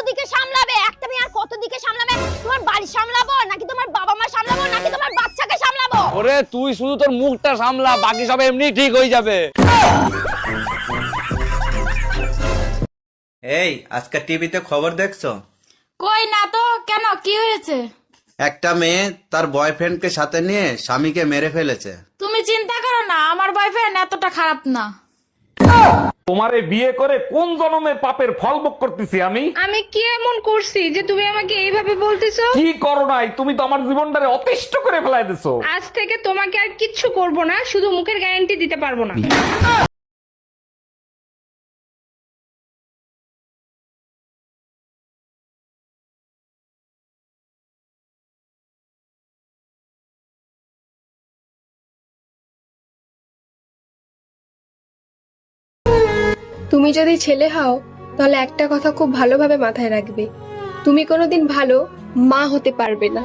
দিকে সামলাবে? একটা মেয়ে আর কত দিকে সামলাবে? তোমার বাড়ি সামলাবো নাকি তোমার বাবা মা সামলাবো নাকি তোমার বাচ্চাকে সামলাবো? ওরে তুই শুধু তোর মুখটা সামলা, বাকি সব এমনি ঠিক হয়ে যাবে। এই আজকে টিভিতে খবর দেখছো? কই না তো, কেন কি হয়েছে? একটা মেয়ে তার বয়ফ্রেন্ডকে সাথে নিয়ে স্বামীকে মেরে ফেলেছে। তুমি চিন্তা করো না, আমার বয়ফ্রেন্ড এতটা খারাপ না। তোমারে বিয়ে করে কোন জন্মের পাপের ফল ভোগ করতেছি আমি? আমি কি এমন করছি যে তুমি আমাকে এইভাবে বলতেছো? কি করো নাই, তুমি তো আমার জীবনটারে অতিষ্ঠ করে ফেলাই দিছো। আজ থেকে তোমাকে আর কিচ্ছু করব না, শুধু মুখের গ্যারান্টি দিতে পারবো না। তুমি যদি ছেলে হও তাহলে একটা কথা খুব ভালোভাবে মাথায় রাখবে, তুমি কোনোদিন ভালো মা হতে পারবে না।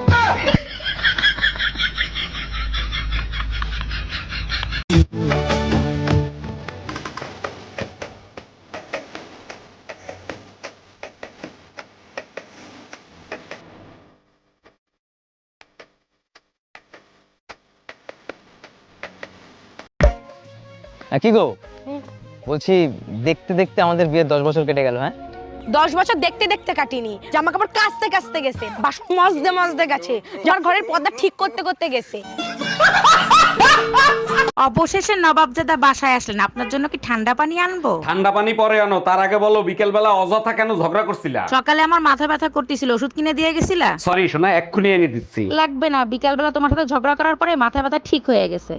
কি গো, বলছি দেখতে দেখতে আমাদের বিয়ের 10 বছর কেটে গেল। হ্যাঁ 10 বছর দেখতে দেখতে কাটিনি, জামা কাপড় কাচতে কাচতে গেছে, বাসন মাজতে মাজতে গেছে, যার ঘরের পর্দা ঠিক করতে করতে গেছে। অবশেষে নবাবজাদা বাসায় আসলেন, আপনার জন্য কি ঠান্ডা পানি আনবো? ঠান্ডা পানি পরে আনো, তার আগে বলো বিকেল বেলা অযথা কেন ঝগড়া করছিলা? সকালে আমার মাথা ব্যথা করতেছিল, ওষুধ কিনে দিয়ে গেছিলা? সরি শোনা, এক্ষুনি এনে দিচ্ছি। লাগবে না, বিকাল বেলা তোমার সাথে ঝগড়া করার পরে মাথা ব্যথা ঠিক হয়ে গেছে।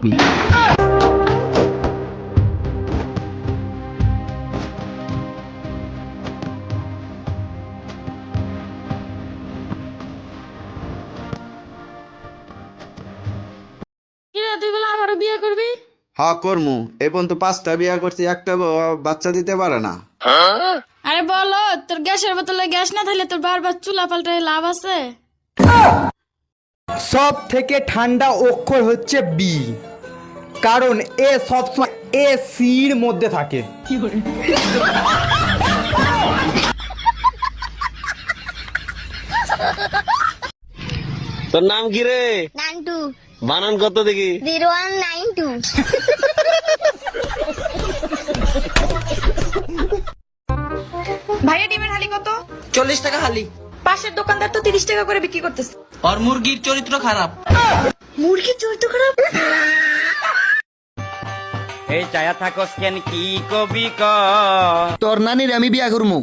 তুই বলে আমারও বিয়ে করবি? হ্যাঁ করমু, এই পর্যন্ত 5টা বিয়ে করছি, একটা বাচ্চা দিতে পারে না। আরে বলো, তোর গ্যাসের বোতলে গ্যাস না থাকলে তোর বারবার চুলা পাল্টায় লাভ আছে? সব থেকে ঠান্ডা অক্ষর হচ্ছে বি, কারণ এ সবসময় এ সির মধ্যে থাকে। তোর নাম কি রে? নান্টু। বানান কত দেখি? 0192। ভাইয়া ডিমের হালি কত? 40 টাকা হালি। পাশের দোকানদার তো 30 টাকা করে বিক্রি করতেছে। আর মুরগির চরিত্র খারাপ। মুরগির চরিত্র খারাপ? এই চায়া থাকস কেন কি কবি ক তোর নানির আমি বিয়া করবো।